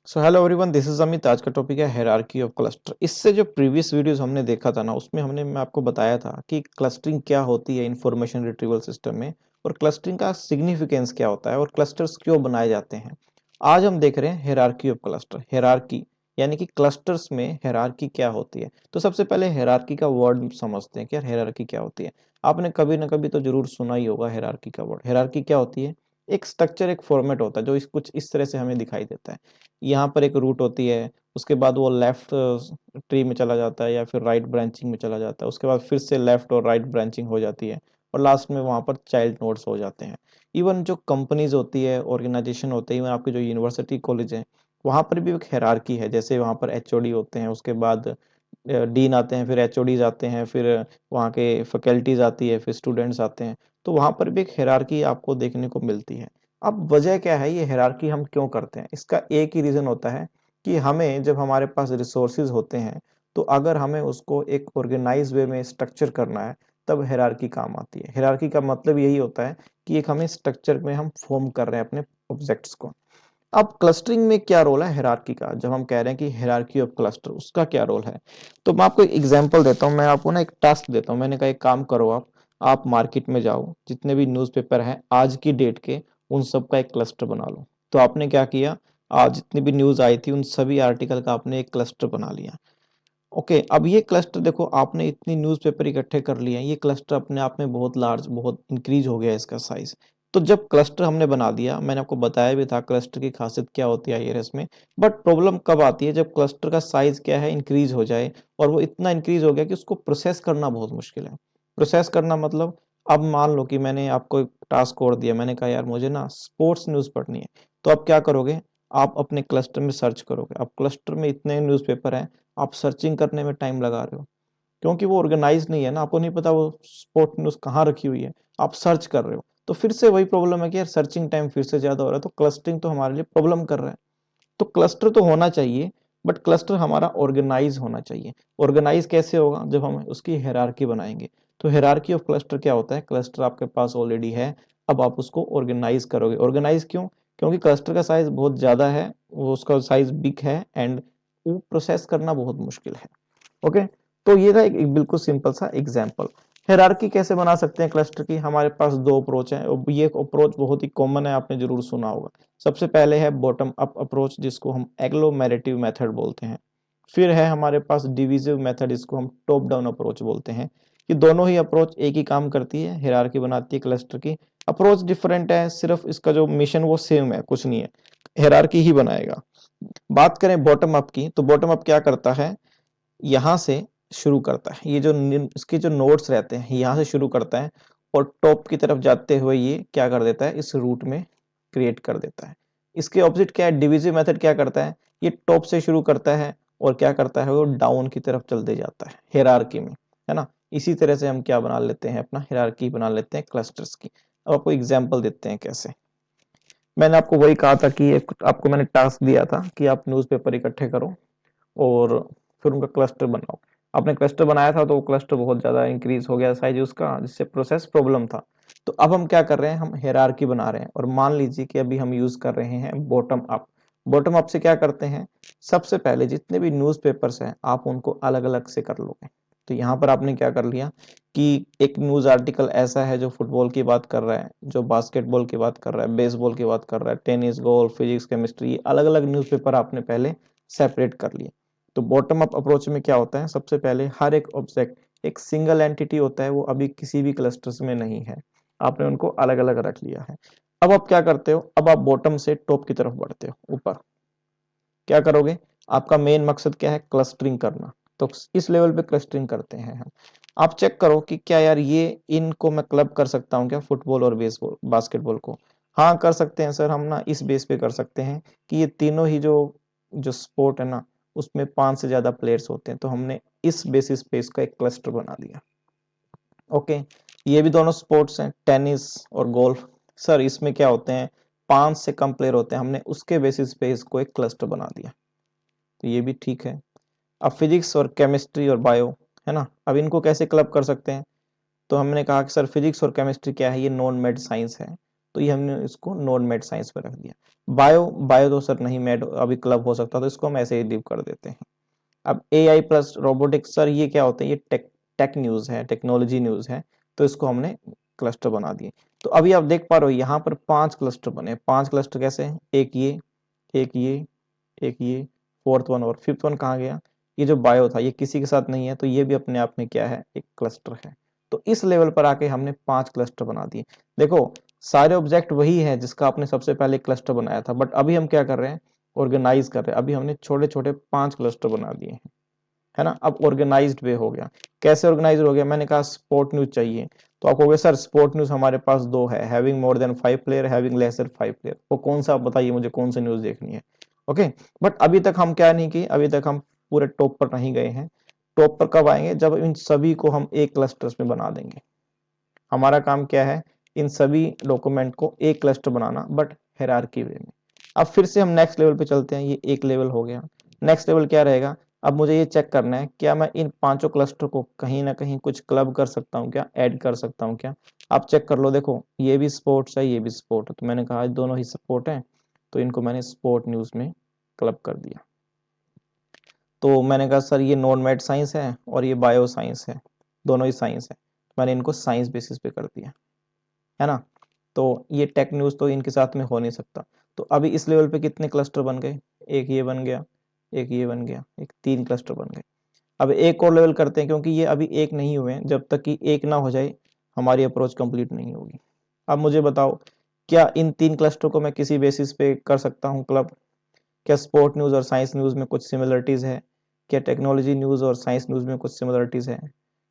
So hello everyone, this is Amit. आज का topic है हायरार्की ऑफ क्लस्टर। इससे जो प्रीवियस वीडियोस हमने देखा था ना, उसमें मैं आपको बताया था कि क्लस्टरिंग क्या होती है इंफॉर्मेशन रिट्रीवल सिस्टम में, और क्लस्टरिंग का सिग्निफिकेंस क्या होता है और क्लस्टर्स क्यों बनाए जाते हैं। आज हम देख रहे हैं हायरार्की ऑफ क्लस्टर। हायरार्की यानी कि क्लस्टर्स में हायरार्की क्या होती है। तो सबसे पहले हायरार्की का वर्ड समझते हैं कि यार हायरार्की क्या होती है। आपने कभी ना कभी तो जरूर सुना ही होगा हायरार्की का वर्ड। हायरार्की क्या होती है? एक स्ट्रक्चर, एक फॉर्मेट होता है जो कुछ इस तरह से हमें दिखाई देता है। यहाँ पर एक रूट होती है, उसके बाद वो लेफ्ट ट्री में चला जाता है या फिर राइट ब्रांचिंग में चला जाता है, उसके बाद फिर से लेफ्ट और राइट ब्रांचिंग हो जाती है, और लास्ट में वहाँ पर चाइल्ड नोड्स हो जाते हैं। इवन जो कंपनीज होती है, ऑर्गेनाइजेशन होते हैं, इवन आपके जो यूनिवर्सिटी कॉलेज है, वहाँ पर भी एक हायरार्की है। जैसे वहाँ पर एचओडी होते हैं, उसके बाद डीन आते हैं, फिर एचओडीज आते हैं, फिर वहाँ के फैकल्टीज आती है, फिर स्टूडेंट्स आते हैं। तो वहाँ पर भी एक हायरार्की आपको देखने को मिलती है। अब वजह क्या है, ये हायरार्की हम क्यों करते हैं? इसका एक ही रीजन होता है कि हमें, जब हमारे पास रिसोर्सेज होते हैं, तो अगर हमें उसको एक ऑर्गेनाइज वे में स्ट्रक्चर करना है, तब हायरार्की काम आती है। हायरार्की का मतलब यही होता है कि एक हमें स्ट्रक्चर में हम फॉर्म कर रहे हैं अपने ऑब्जेक्ट्स को। अब क्लस्टरिंग में क्या रोल है हायरार्की का? जब हम कह रहे हैं कि हायरार्की ऑफ क्लस्टर, उसका क्या रोल है? तो मैं आपको एक एग्जांपल देता हूँ। मैं आपको ना एक टास्क देता हूँ, मैंने कहा एक काम करो, आप मार्केट में जाओ, जितने भी न्यूज़पेपर हैं आज की डेट के, उन सब का एक क्लस्टर बना लो। तो आपने क्या किया, आज जितनी भी न्यूज आई थी उन सभी आर्टिकल का आपने एक क्लस्टर बना लिया। ओके, अब ये क्लस्टर देखो, आपने इतनी न्यूज़पेपर इकट्ठे कर लिए हैं, ये क्लस्टर अपने आप में बहुत लार्ज, बहुत इंक्रीज हो गया इसका साइज। तो जब क्लस्टर हमने बना दिया, मैंने आपको बताया भी था क्लस्टर की खासियत क्या होती है आईआरएस में। बट प्रॉब्लम कब आती है? जब क्लस्टर का साइज क्या है, इंक्रीज हो जाए, और वो इतना इंक्रीज हो गया कि उसको प्रोसेस करना बहुत मुश्किल है। प्रोसेस करना मतलब, अब मान लो कि मैंने आपको एक टास्क और दिया, मैंने कहा यार मुझे ना स्पोर्ट्स न्यूज़ पढ़नी है। तो आप क्या करोगे? आप अपने क्लस्टर में सर्च करोगे। अब क्लस्टर में इतने न्यूज़पेपर हैं, आप सर्चिंग करने में टाइम लगा रहे हो, क्योंकि वो ऑर्गेनाइज नहीं है ना, आपको नहीं पता वो स्पोर्ट न्यूज कहाँ रखी हुई है। आप सर्च कर रहे हो, तो फिर से वही प्रॉब्लम है कि यार सर्चिंग टाइम फिर से ज्यादा हो रहा है, तो क्लस्टरिंग तो हमारे लिए प्रॉब्लम कर रहा है। तो क्लस्टर तो होना चाहिए, बट क्लस्टर हमारा ऑर्गेनाइज होना चाहिए। ऑर्गेनाइज कैसे होगा? जब हम उसकी हायरार्की बनाएंगे। तो हायरार्की ऑफ क्लस्टर क्या होता है? क्लस्टर आपके पास ऑलरेडी है, अब आप उसको ऑर्गेनाइज करोगे। ऑर्गेनाइज क्यों? क्योंकि क्लस्टर का साइज बहुत ज्यादा है, वो उसका साइज बिग है, एंड वो प्रोसेस करना बहुत मुश्किल है। ओके, तो ये था एक बिल्कुल सिंपल सा एग्जांपल। हायरार्की कैसे बना सकते हैं क्लस्टर की? हमारे पास दो अप्रोच है, और ये अप्रोच बहुत ही कॉमन है, आपने जरूर सुना होगा। सबसे पहले है बॉटम अप अप्रोच, जिसको हम एग्लोमेरेटिव मेथड बोलते हैं। फिर है हमारे पास डिविजिव मेथड, इसको हम टॉप डाउन अप्रोच बोलते हैं। ये दोनों ही अप्रोच एक ही काम करती है, हायरार्की बनाती है क्लस्टर की। अप्रोच डिफरेंट है, सिर्फ इसका जो मिशन वो सेम है, कुछ नहीं है, हायरार्की ही बनाएगा। बात करें बॉटम अप की, तो बॉटम अप क्या करता है? यहाँ से शुरू करता है, ये जो इसके जो नोड्स रहते हैं यहाँ से शुरू करता है, और टॉप की तरफ जाते हुए ये क्या कर देता है, इस रूट में क्रिएट कर देता है। इसके ऑपोजिट क्या है? डिविजिव मेथड क्या करता है? ये टॉप से शुरू करता है, और क्या करता है, वो डाउन की तरफ चलते जाता है हायरार्की में, है ना। इसी तरह से हम क्या बना लेते हैं, अपना हायरार्की बना लेते हैं क्लस्टर्स की। अब आपको एग्जांपल देते हैं कैसे। मैंने आपको वही कहा था कि आपको मैंने टास्क दिया था कि आप न्यूज़पेपर इकट्ठे करो, और फिर उनका क्लस्टर बनाओ। आपने क्लस्टर बनाया था, तो वो क्लस्टर बहुत ज़्यादा इंक्रीज हो गया साइज उसका, जिससे प्रोसेस प्रॉब्लम था। तो अब हम क्या कर रहे हैं, हम हायरार्की बना रहे हैं, और मान लीजिए कि अभी हम यूज कर रहे हैं बॉटम अप। बॉटम अप से क्या करते हैं? सबसे पहले जितने भी न्यूज़पेपर्स हैं, आप उनको अलग अलग से कर लोगे। तो यहाँ पर आपने क्या कर लिया कि एक न्यूज आर्टिकल ऐसा है जो फुटबॉल की बात कर रहा है, जो बास्केटबॉल की बात कर रहा है, बेसबॉल की बात कर रहा है, टेनिस, गोल्फ, फिजिक्स, केमिस्ट्री, अलग अलग न्यूज़पेपर आपने पहले सेपरेट कर लिए। तो बॉटम अप अप्रोच में क्या होता है? सबसे पहले हर एक ऑब्जेक्ट एक सिंगल एंटिटी होता है, वो अभी किसी भी क्लस्टर्स में नहीं है, आपने उनको अलग अलग रख लिया है। अब आप क्या करते हो? अब आप बॉटम से टॉप की तरफ बढ़ते हो, ऊपर क्या करोगे? आपका मेन मकसद क्या है? क्लस्टरिंग करना। तो इस लेवल पे क्लस्टरिंग करते हैं हम। आप चेक करो कि क्या यार ये इनको मैं क्लब कर सकता हूँ क्या, फुटबॉल और बेसबॉल, बास्केटबॉल को? हाँ कर सकते हैं सर, हम ना इस बेस पे कर सकते हैं कि ये तीनों ही जो जो स्पोर्ट है ना, उसमें 5 से ज्यादा प्लेयर्स होते हैं, तो हमने इस बेसिस पे इसका एक क्लस्टर बना दिया। ओके, ये भी दोनों स्पोर्ट्स हैं, टेनिस और गोल्फ। सर इसमें क्या होते हैं, 5 से कम प्लेयर होते हैं, हमने उसके बेसिस पे इसको एक क्लस्टर बना दिया। तो ये भी ठीक है। अब फिजिक्स और केमिस्ट्री और बायो, है ना, अब इनको कैसे क्लब कर सकते हैं? तो हमने कहा कि सर फिजिक्स और केमिस्ट्री क्या है, ये नॉन मेड साइंस है, तो ये हमने इसको नॉन मैड साइंस में रख दिया। बायो बायो तो सर नहीं मैड अभी क्लब हो सकता, तो इसको हम ऐसे ही लीव कर देते हैं। अब AI प्लस रोबोटिक्स, सर ये क्या होता है, ये टेक न्यूज है, टेक्नोलॉजी न्यूज है, तो इसको हमने क्लस्टर बना दिए। तो अभी आप देख पा रहे हो यहाँ पर 5 क्लस्टर बने। 5 क्लस्टर कैसे हैं, एक ये, एक ये, एक ये, फोर्थ वन और फिफ्थ वन कहाँ गया, ये जो बायो था ये किसी के साथ नहीं है, तो ये भी अपने आप में क्या है, एक क्लस्टर है। तो इस लेवल पर आके हमने 5 क्लस्टर बना दिए। देखो सारे ऑब्जेक्ट वही है जिसका आपने सबसे पहले क्लस्टर बनाया था, बट अभी हम क्या कर रहे हैं, ऑर्गेनाइज कर रहे हैं। अभी हमने छोटे छोटे 5 क्लस्टर बना दिए हैं, है ना। अब ऑर्गेनाइज्ड वे हो गया। कैसे ऑर्गेनाइज हो गया, मैंने कहा स्पोर्ट न्यूज चाहिए, तो आप कहोगे सर स्पोर्ट न्यूज हमारे पास 2 है, having more than 5 player, having less than 5 player, वो कौन सा आप बताइए मुझे, कौन सी न्यूज देखनी है। ओके, बट अभी तक हम क्या नहीं किए, अभी तक हम पूरे टॉप पर नहीं गए हैं। टॉप पर कब आएंगे, जब इन सभी को हम एक क्लस्टर्स में बना देंगे। हमारा काम क्या है, इन सभी डॉक्यूमेंट को एक क्लस्टर बनाना, बट हायरार्की वे में। अब फिर से हम नेक्स्ट लेवल पे चलते हैं, ये एक लेवल हो गया। नेक्स्ट लेवल क्या रहेगा, अब मुझे ये चेक करना है क्या मैं इन 5 क्लस्टर को कहीं ना कहीं कुछ क्लब कर सकता हूँ क्या, ऐड कर सकता हूँ क्या। आप चेक कर लो, देखो ये भी स्पोर्ट्स है, ये भी स्पोर्ट है, तो मैंने कहा दोनों ही स्पोर्ट है, तो इनको मैंने स्पोर्ट न्यूज में क्लब कर दिया। तो मैंने कहा सर ये नॉन मैड साइंस है और ये बायो साइंस है, दोनों ही साइंस है, मैंने इनको साइंस बेसिस पे कर दिया, है ना। तो ये टेक न्यूज तो इनके साथ में हो नहीं सकता। तो अभी इस लेवल पे कितने क्लस्टर बन गए, एक ये बन गया, एक ये बन गया, एक 3 क्लस्टर बन गए। अब एक और लेवल करते हैं, क्योंकि ये अभी एक नहीं हुए हैं, जब तक कि एक ना हो जाए हमारी अप्रोच कंप्लीट नहीं होगी। अब मुझे बताओ, क्या इन 3 क्लस्टर को मैं किसी बेसिस पे कर सकता हूँ क्लब। क्या स्पोर्ट न्यूज और साइंस न्यूज में कुछ सिमिलरिटीज है, क्या टेक्नोलॉजी न्यूज और साइंस न्यूज में कुछ सिमिलरिटीज है,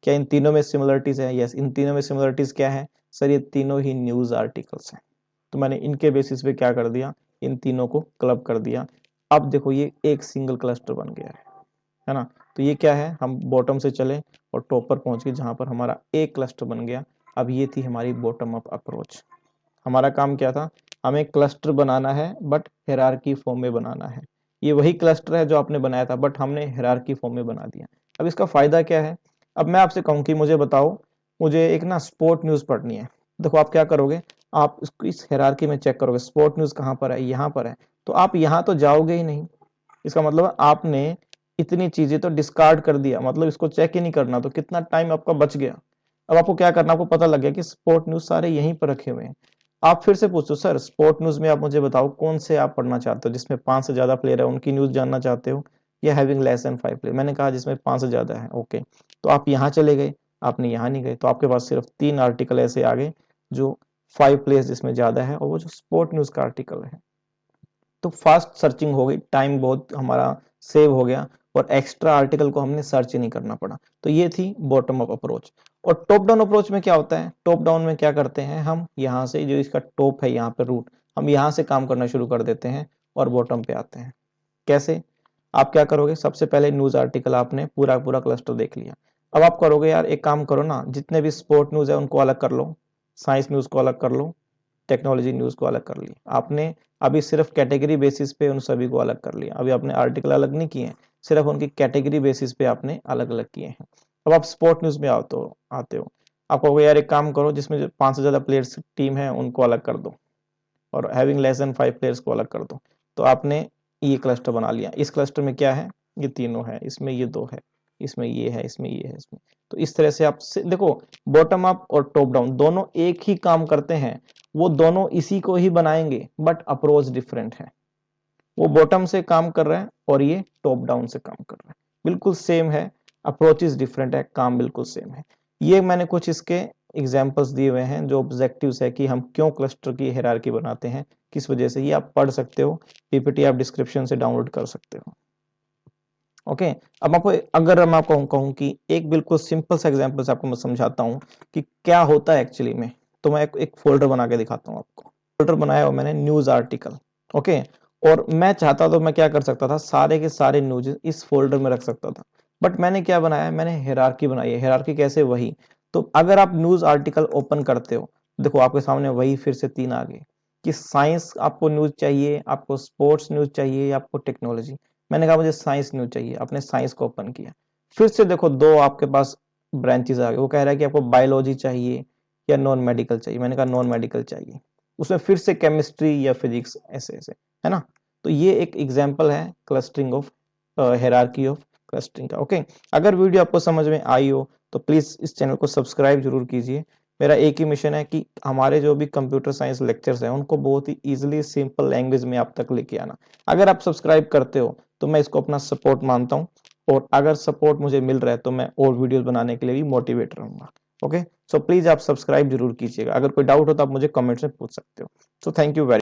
क्या इन तीनों में सिमिलरिटीज है, यस इन तीनों में सिमिलरिटीज क्या है, सर ये तीनों ही न्यूज आर्टिकल्स हैं। तो मैंने इनके बेसिस पे क्या कर दिया, इन तीनों को क्लब कर दिया। अब देखो ये एक सिंगल क्लस्टर बन गया है ना। तो ये क्या है, हम बॉटम से चले और टॉप पर पहुंच गए जहां पर हमारा एक क्लस्टर बन गया। अब ये थी हमारी बॉटम अप अप्रोच। हमारा काम क्या था, हमें क्लस्टर बनाना है बट हायरार्की फॉर्म में बनाना है। ये वही क्लस्टर है जो आपने बनाया था, बट हमने हायरार्की फॉर्म में बना दिया। अब इसका फायदा क्या है, अब मैं आपसे कहूँ कि मुझे बताओ, मुझे एक ना स्पोर्ट न्यूज पढ़नी है। देखो आप क्या करोगे, आप इसको इस हायरार्की में चेक करोगे, स्पोर्ट न्यूज कहाँ पर है, यहाँ पर है, तो आप यहाँ तो जाओगे ही नहीं। इसका मतलब आपने इतनी चीजें तो डिस्कार्ड कर दिया, मतलब इसको चेक ही नहीं करना, तो कितना टाइम आपका बच गया। अब आपको क्या करना, आपको पता लग गया कि स्पोर्ट न्यूज सारे यहीं पर रखे हुए हैं। आप फिर से पूछो सर स्पोर्ट न्यूज में आप मुझे बताओ कौन से आप पढ़ना चाहते हो, जिसमें 5 से ज्यादा प्लेयर है उनकी न्यूज जानना चाहते हो, या हैविंग लेस देन 5 प्लेयर। मैंने कहा जिसमें 5 से ज्यादा है। ओके, तो आप यहाँ चले गए, आपने यहाँ नहीं गए, तो आपके पास सिर्फ 3 आर्टिकल ऐसे आ गए जो 5 प्लेयर्स जिसमें ज्यादा है, और वो जो स्पोर्ट न्यूज का आर्टिकल है। तो फास्ट सर्चिंग हो गई, टाइम बहुत हमारा सेव हो गया, और एक्स्ट्रा आर्टिकल को हमने सर्च ही नहीं करना पड़ा। तो ये थी बॉटम अप अप्रोच। और टॉप डाउन अप्रोच में क्या होता है, टॉप डाउन में क्या करते हैं, हम यहाँ से जो इसका टॉप है यहाँ पे रूट, हम यहाँ से काम करना शुरू कर देते हैं और बॉटम पे आते हैं। कैसे, आप क्या करोगे, सबसे पहले न्यूज आर्टिकल आपने पूरा पूरा क्लस्टर देख लिया। अब आप करोगे यार एक काम करो ना, जितने भी स्पोर्ट न्यूज है उनको अलग कर लो, साइंस न्यूज को अलग कर लो, टेक्नोलॉजी न्यूज को अलग कर लिया आपने। अभी सिर्फ कैटेगरी बेसिस पे उन सभी को अलग कर लिया, अभी आपने आर्टिकल अलग नहीं किए हैं, सिर्फ उनकी कैटेगरी बेसिस पे आपने अलग अलग किए हैं। अब आप स्पोर्ट न्यूज में आते हो, आप कहोगे यार एक काम करो, जिसमें 5 से ज्यादा प्लेयर्स टीम है उनको अलग कर दो, और हैविंग लेस देन 5 प्लेयर्स को अलग कर दो। तो आपने ये क्लस्टर बना लिया, इस क्लस्टर में क्या है, ये तीनों है, इसमें ये 2 है, इसमें ये है, इसमें ये है, इसमें। तो इस तरह से आप देखो, बॉटम अप और टॉप डाउन दोनों एक ही काम करते हैं, वो दोनों इसी को ही बनाएंगे, बट अप्रोच डिफरेंट है। वो बॉटम से काम कर रहा है और ये टॉप डाउन से काम कर रहा है, बिल्कुल सेम है, अप्रोचेस डिफरेंट है, काम बिल्कुल सेम है। ये मैंने कुछ इसके एग्जांपल्स दिए हुए हैं जो ऑब्जेक्टिव्स है कि हम क्यों क्लस्टर की हायरार्की बनाते हैं, किस वजह से, ये आप पढ़ सकते हो, पीपीटी आप डिस्क्रिप्शन से डाउनलोड कर सकते हो। ओके, अब आपको अगर मैं आपको कहूँ कि एक बिल्कुल सिंपल सा एग्जांपल से आपको मैं समझाता हूँ कि क्या होता है एक्चुअली में, तो मैं एक फोल्डर बना के दिखाता हूँ आपको। फोल्डर बनाया हुआ मैंने न्यूज आर्टिकल। ओके, और मैं चाहता तो मैं क्या कर सकता था, सारे के सारे न्यूज इस फोल्डर में रख सकता था, बट मैंने क्या बनाया, मैंने हायरार्की बनाई है। हायरार्की कैसे, वही तो अगर आप न्यूज आर्टिकल ओपन करते हो, देखो आपके सामने वही फिर से 3 आ गए कि साइंस आपको न्यूज चाहिए, आपको स्पोर्ट्स न्यूज चाहिए, या आपको टेक्नोलॉजी। मैंने कहा मुझे साइंस न्यूज चाहिए, आपने साइंस को ओपन किया, फिर से देखो 2 आपके पास ब्रांचेस आ गए, वो कह रहा है कि आपको बायोलॉजी चाहिए या नॉन मेडिकल चाहिए, मैंने कहा नॉन मेडिकल चाहिए। उसमें फिर से केमिस्ट्री या फिजिक्स ऐसे ऐसे, है ना। तो ये एक एग्जाम्पल है clustering of hierarchy of clustering का। ओके, अगर वीडियो आपको समझ में आई हो तो प्लीज इस चैनल को सब्सक्राइब जरूर कीजिए। मेरा एक ही मिशन है कि हमारे जो भी कंप्यूटर साइंस लेक्चर्स हैं उनको बहुत ही इजीली सिंपल लैंग्वेज में आप तक लेके आना। अगर आप सब्सक्राइब करते हो तो मैं इसको अपना सपोर्ट मानता हूँ, और अगर सपोर्ट मुझे मिल रहा है तो मैं और वीडियोस बनाने के लिए भी मोटिवेट रहूंगा। ओके, सो प्लीज आप सब्सक्राइब जरूर कीजिएगा। अगर कोई डाउट हो तो आप मुझे कमेंट्स में पूछ सकते हो। So thank you very